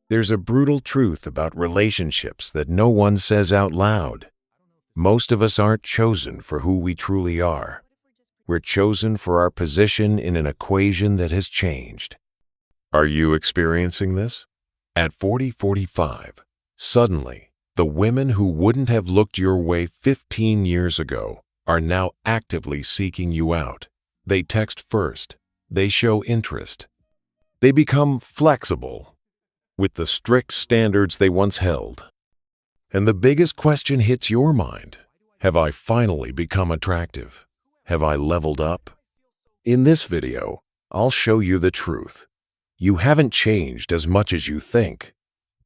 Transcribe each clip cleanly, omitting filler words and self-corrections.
There's a brutal truth about relationships that no one says out loud. Most of us aren't chosen for who we truly are. We're chosen for our position in an equation that has changed. Are you experiencing this? At 45, suddenly, the women who wouldn't have looked your way 15 years ago are now actively seeking you out. They text first. They show interest. They become flexible with the strict standards they once held. And the biggest question hits your mind. Have I finally become attractive? Have I leveled up? In this video, I'll show you the truth. You haven't changed as much as you think,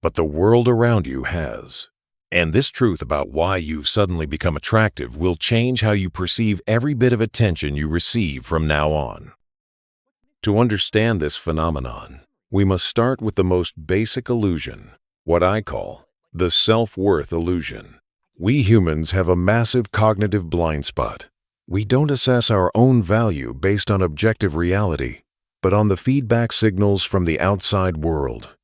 but the world around you has. And this truth about why you've suddenly become attractive will change how you perceive every bit of attention you receive from now on. To understand this phenomenon, we must start with the most basic illusion, what I call the self-worth illusion. We humans have a massive cognitive blind spot. We don't assess our own value based on objective reality, but on the feedback signals from the outside world.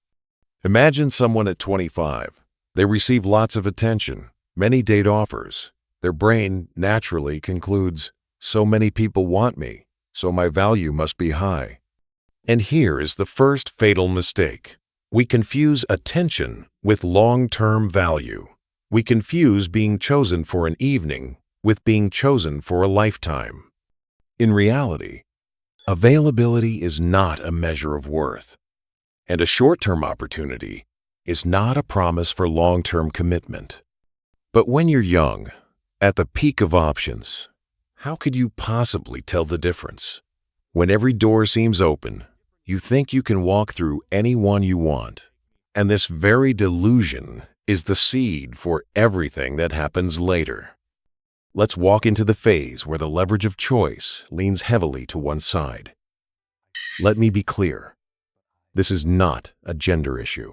Imagine someone at 25. They receive lots of attention, many date offers. Their brain naturally concludes, so many people want me, so my value must be high. And here is the first fatal mistake. We confuse attention with long-term value. We confuse being chosen for an evening with being chosen for a lifetime. In reality, availability is not a measure of worth, and a short-term opportunity is not a promise for long-term commitment. But when you're young, at the peak of options, how could you possibly tell the difference? When every door seems open, you think you can walk through any one you want. And this very delusion is the seed for everything that happens later. Let's walk into the phase where the leverage of choice leans heavily to one side. Let me be clear. This is not a gender issue.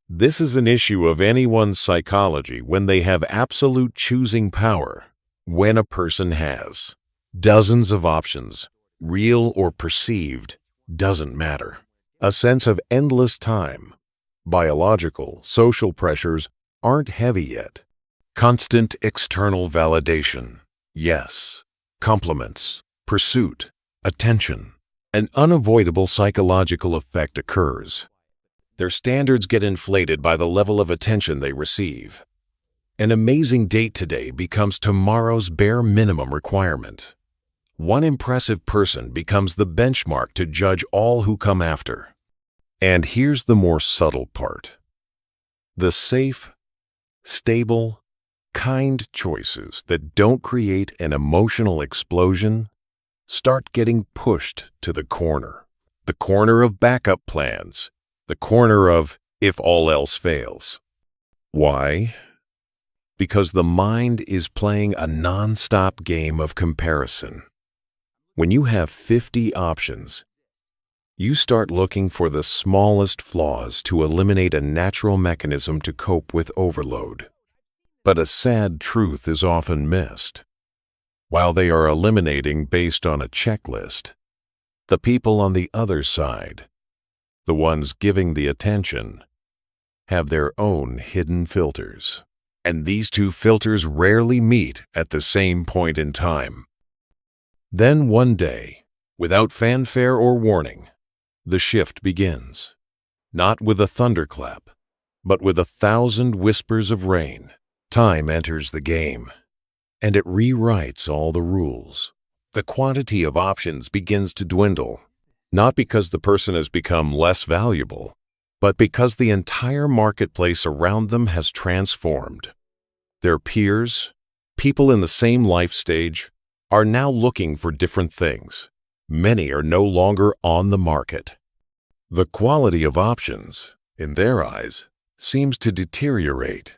This is an issue of anyone's psychology when they have absolute choosing power. When a person has dozens of options, real or perceived, doesn't matter. A sense of endless time. Biological, social pressures aren't heavy yet. Constant external validation. Yes. Compliments, pursuit, attention. An unavoidable psychological effect occurs. Their standards get inflated by the level of attention they receive. An amazing date today becomes tomorrow's bare minimum requirement. One impressive person becomes the benchmark to judge all who come after. And here's the more subtle part. The safe, stable, kind choices that don't create an emotional explosion start getting pushed to the corner of backup plans, the corner of if all else fails. Why? Because the mind is playing a non-stop game of comparison. When you have 50 options, you start looking for the smallest flaws to eliminate a natural mechanism to cope with overload. But a sad truth is often missed. While they are eliminating based on a checklist, the people on the other side, the ones giving the attention, have their own hidden filters. And these two filters rarely meet at the same point in time. Then one day, without fanfare or warning, the shift begins. Not with a thunderclap, but with 1,000 whispers of rain. Time enters the game, and it rewrites all the rules. The quantity of options begins to dwindle, not because the person has become less valuable, but because the entire marketplace around them has transformed. Their peers, people in the same life stage, are now looking for different things. Many are no longer on the market. The quality of options, in their eyes, seems to deteriorate.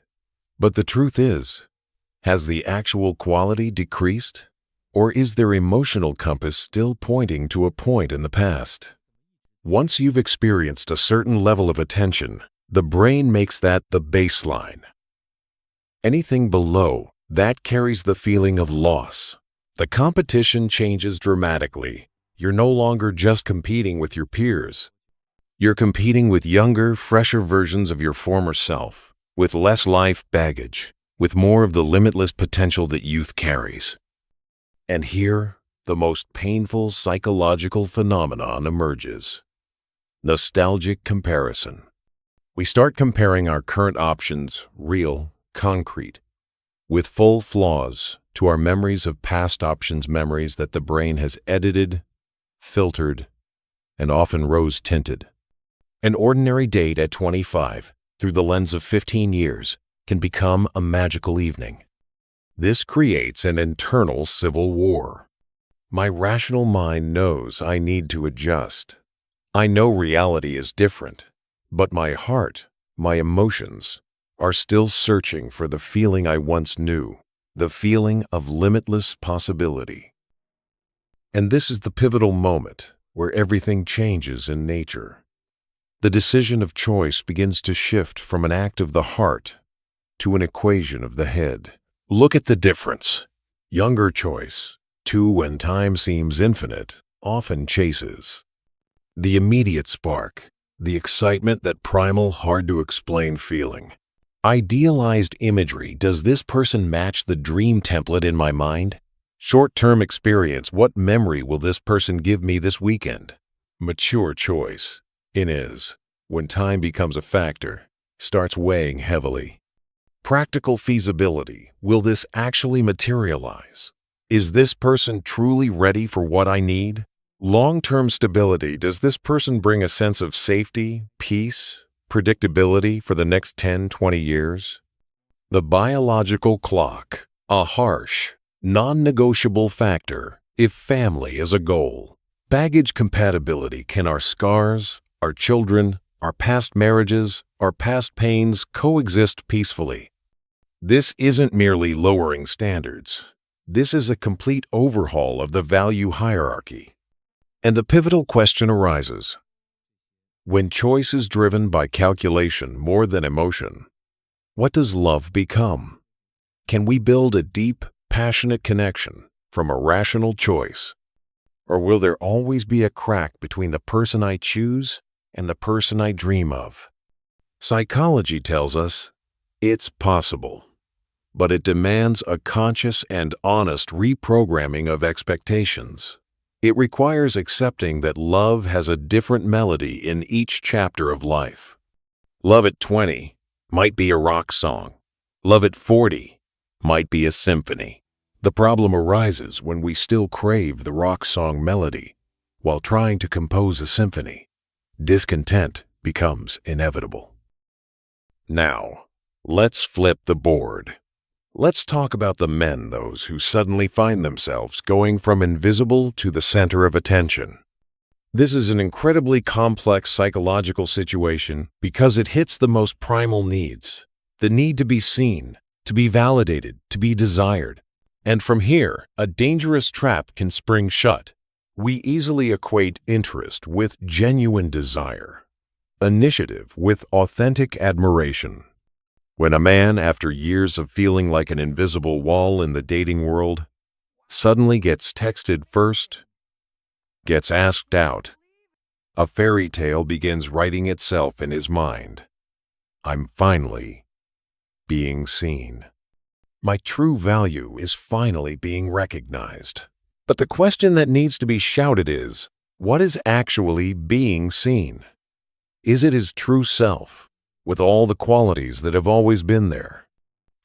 But the truth is, has the actual quality decreased? Or is their emotional compass still pointing to a point in the past? Once you've experienced a certain level of attention, the brain makes that the baseline. Anything below that carries the feeling of loss. The competition changes dramatically. You're no longer just competing with your peers. You're competing with younger, fresher versions of your former self, with less life baggage, with more of the limitless potential that youth carries. And here, the most painful psychological phenomenon emerges: nostalgic comparison. We start comparing our current options, real, concrete, with full flaws, to our memories of past options, memories that the brain has edited, filtered, and often rose-tinted. An ordinary date at 25, through the lens of 15 years, can become a magical evening. This creates an internal civil war. My rational mind knows I need to adjust. I know reality is different, but my heart, my emotions, are still searching for the feeling I once knew, the feeling of limitless possibility. And this is the pivotal moment where everything changes in nature. The decision of choice begins to shift from an act of the heart to an equation of the head. Look at the difference. Younger choice, when time seems infinite, often chases. The immediate spark, the excitement, that primal, hard-to-explain feeling. Idealized imagery: does this person match the dream template in my mind? Short-term experience: what memory will this person give me this weekend? Mature choice: when time becomes a factor, starts weighing heavily. Practical feasibility: will this actually materialize? Is this person truly ready for what I need? Long-term stability: does this person bring a sense of safety, peace, predictability for the next 10, 20 years? The biological clock, a harsh, non-negotiable factor if family is a goal. Baggage compatibility: can our scars, our children, our past marriages, our past pains coexist peacefully? This isn't merely lowering standards. This is a complete overhaul of the value hierarchy. And the pivotal question arises: when choice is driven by calculation more than emotion, what does love become? Can we build a deep, passionate connection from a rational choice? Or will there always be a crack between the person I choose and the person I dream of? Psychology tells us it's possible, but it demands a conscious and honest reprogramming of expectations. It requires accepting that love has a different melody in each chapter of life. Love at 20 might be a rock song. Love at 40 might be a symphony. The problem arises when we still crave the rock song melody while trying to compose a symphony. Discontent becomes inevitable. Now, let's flip the board. Let's talk about the men, those who suddenly find themselves going from invisible to the center of attention. This is an incredibly complex psychological situation because it hits the most primal needs: the need to be seen, to be validated, to be desired. And from here, a dangerous trap can spring shut. We easily equate interest with genuine desire, initiative with authentic admiration. When a man, after years of feeling like an invisible wall in the dating world, suddenly gets texted first, gets asked out, a fairy tale begins writing itself in his mind. I'm finally being seen. My true value is finally being recognized. But the question that needs to be shouted is, what is actually being seen? Is it his true self, with all the qualities that have always been there?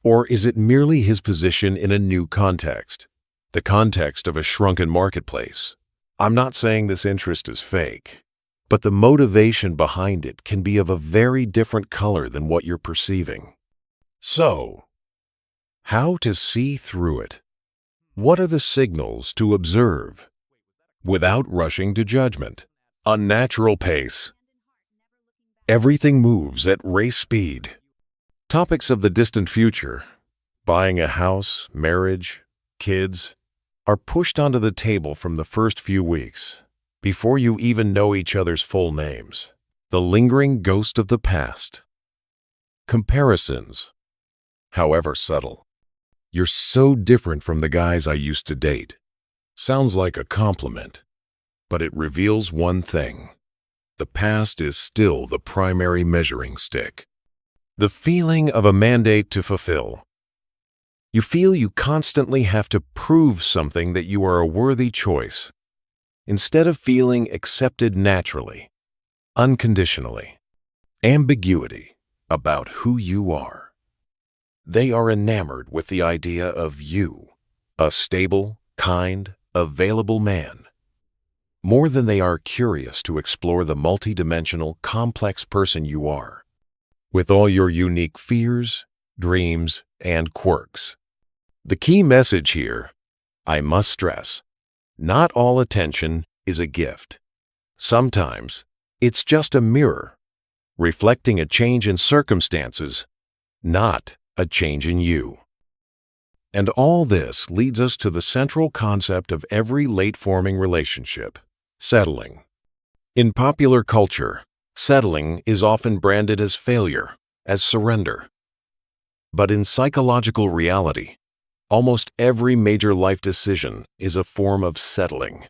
Or is it merely his position in a new context, the context of a shrunken marketplace? I'm not saying this interest is fake, but the motivation behind it can be of a very different color than what you're perceiving. So, how to see through it? What are the signals to observe without rushing to judgment? Unnatural pace. Everything moves at race speed. Topics of the distant future, buying a house, marriage, kids, are pushed onto the table from the first few weeks, before you even know each other's full names. The lingering ghost of the past. Comparisons, however subtle. You're so different from the guys I used to date. Sounds like a compliment, but it reveals one thing. the past is still the primary measuring stick. The feeling of a mandate to fulfill. You feel you constantly have to prove something that you are a worthy choice, instead of feeling accepted naturally, unconditionally. Ambiguity about who you are. They are enamored with the idea of you, a stable, kind, available man, more than they are curious to explore the multidimensional, complex person you are, with all your unique fears, dreams, and quirks. The key message here, I must stress, not all attention is a gift. Sometimes it's just a mirror, reflecting a change in circumstances, not a change in you. And all this leads us to the central concept of every late-forming relationship, settling. In popular culture, settling is often branded as failure, as surrender. But in psychological reality, almost every major life decision is a form of settling.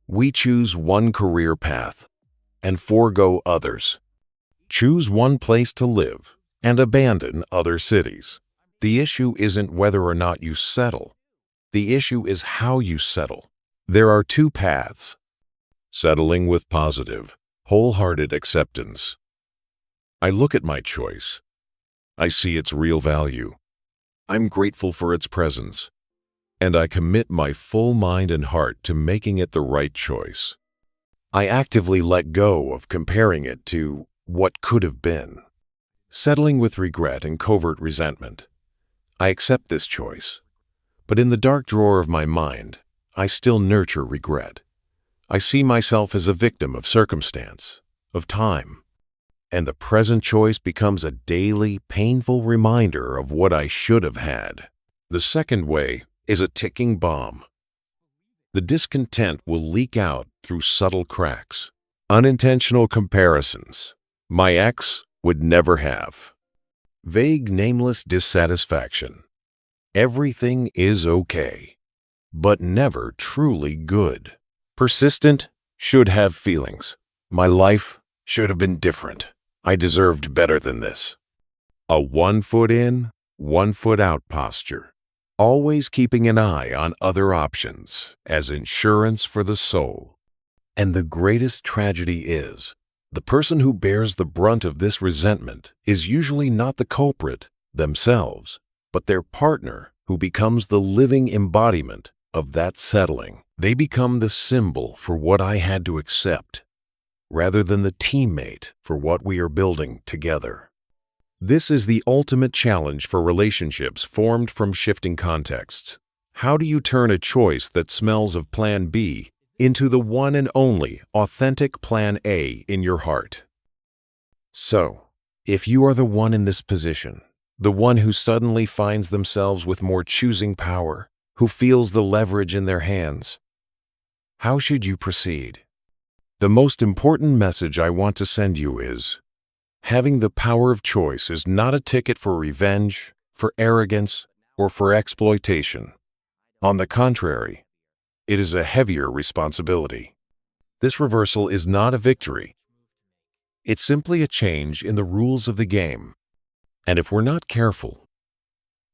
We choose one career path and forego others. Choose one place to live and abandon other cities. The issue isn't whether or not you settle. The issue is how you settle. There are two paths. Settling with positive, wholehearted acceptance. I look at my choice. I see its real value. I'm grateful for its presence, and I commit my full mind and heart to making it the right choice. I actively let go of comparing it to what could have been. Settling with regret and covert resentment. I accept this choice, but in the dark drawer of my mind, I still nurture regret. I see myself as a victim of circumstance, of time, and the present choice becomes a daily, painful reminder of what I should have had. The second way is a ticking bomb. The discontent will leak out through subtle cracks. Unintentional comparisons. My ex would never have. Vague, nameless dissatisfaction. Everything is okay, but never truly good. Persistent, should have feelings. My life should have been different. I deserved better than this. A 1 foot in, 1 foot out posture. Always keeping an eye on other options as insurance for the soul. And the greatest tragedy is, the person who bears the brunt of this resentment is usually not the culprit themselves, but their partner who becomes the living embodiment of that settling. They become the symbol for what I had to accept, rather than the teammate for what we are building together. This is the ultimate challenge for relationships formed from shifting contexts. How do you turn a choice that smells of Plan B into the one and only authentic Plan A in your heart? So, if you are the one in this position, the one who suddenly finds themselves with more choosing power, who feels the leverage in their hands, how should you proceed? The most important message I want to send you is, having the power of choice is not a ticket for revenge, for arrogance, or for exploitation. On the contrary, it is a heavier responsibility. This reversal is not a victory. It's simply a change in the rules of the game. And if we're not careful,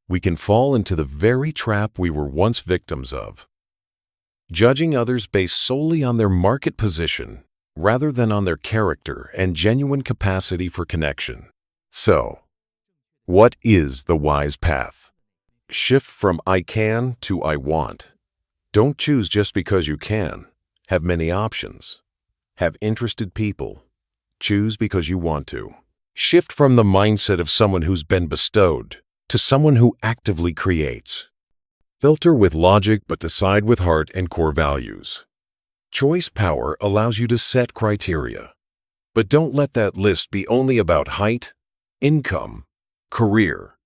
we can fall into the very trap we were once victims of. Judging others based solely on their market position rather than on their character and genuine capacity for connection. So, what is the wise path? Shift from I can to I want. Don't choose just because you can. Have many options. Have interested people. Choose because you want to. Shift from the mindset of someone who's been bestowed to someone who actively creates. Filter with logic but decide with heart and core values. Choice power allows you to set criteria, but don't let that list be only about height, income, career.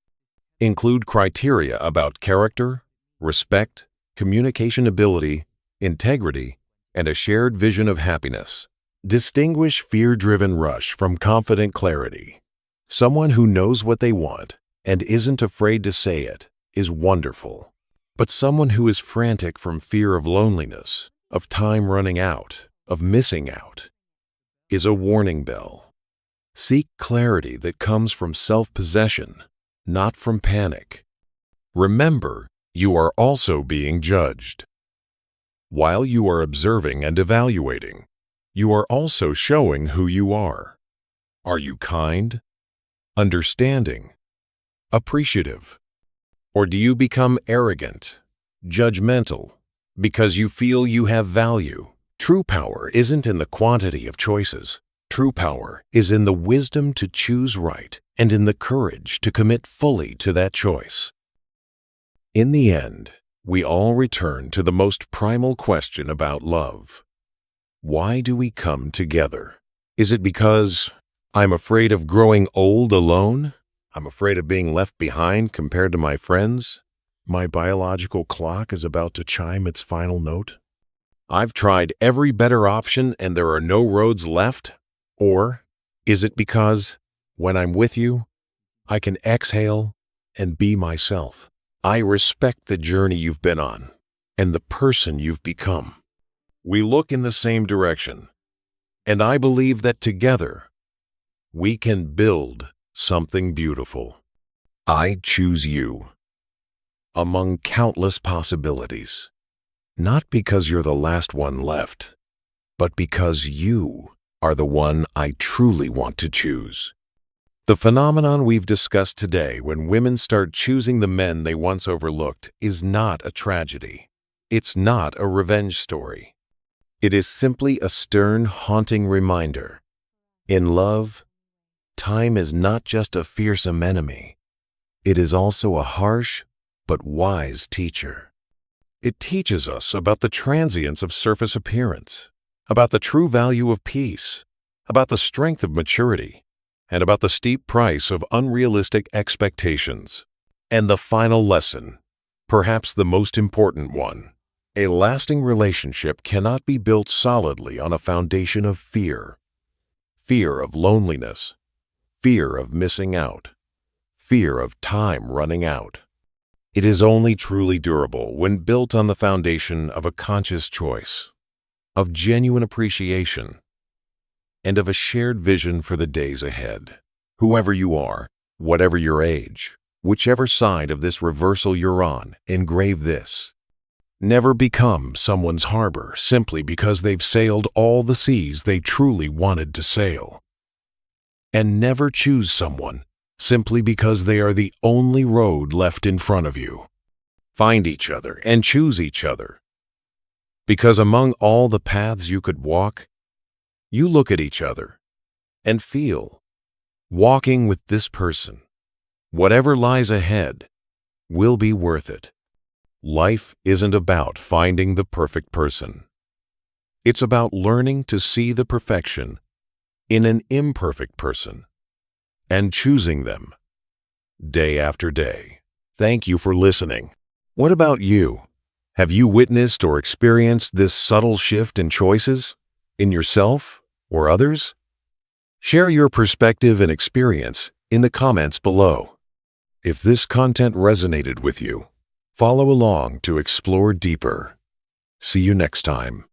Include criteria about character, respect, communication ability, integrity, and a shared vision of happiness. Distinguish fear-driven rush from confident clarity. Someone who knows what they want and isn't afraid to say it is wonderful. But someone who is frantic from fear of loneliness, of time running out, of missing out, is a warning bell. Seek clarity that comes from self-possession, not from panic. Remember, you are also being judged. While you are observing and evaluating, you are also showing who you are. Are you kind, understanding, appreciative? Or do you become arrogant, judgmental, because you feel you have value? True power isn't in the quantity of choices. True power is in the wisdom to choose right and in the courage to commit fully to that choice. In the end, we all return to the most primal question about love. Why do we come together? Is it because I'm afraid of growing old alone? I'm afraid of being left behind compared to my friends? My biological clock is about to chime its final note? I've tried every better option and there are no roads left? Or is it because, when I'm with you, I can exhale and be myself? I respect the journey you've been on and the person you've become. We look in the same direction, and I believe that together, we can build something beautiful. I choose you among countless possibilities, not because you're the last one left, but because you are the one I truly want to choose. The phenomenon we've discussed today, when women start choosing the men they once overlooked, is not a tragedy. It's not a revenge story. It is simply a stern, haunting reminder. In love, time is not just a fearsome enemy. It is also a harsh but wise teacher. It teaches us about the transience of surface appearance, about the true value of peace, about the strength of maturity, and about the steep price of unrealistic expectations. And the final lesson, perhaps the most important one: a lasting relationship cannot be built solidly on a foundation of fear. Fear of loneliness, fear of missing out, fear of time running out. It is only truly durable when built on the foundation of a conscious choice, of genuine appreciation, and of a shared vision for the days ahead. Whoever you are, whatever your age, whichever side of this reversal you're on, engrave this: never become someone's harbor simply because they've sailed all the seas they truly wanted to sail. And never choose someone simply because they are the only road left in front of you. Find each other and choose each other. Because among all the paths you could walk, you look at each other and feel, walking with this person, whatever lies ahead, will be worth it. Life isn't about finding the perfect person. It's about learning to see the perfection in an imperfect person and choosing them day after day. Thank you for listening. What about you? Have you witnessed or experienced this subtle shift in choices, in yourself or others? Share your perspective and experience in the comments below. If this content resonated with you, follow along to explore deeper. See you next time.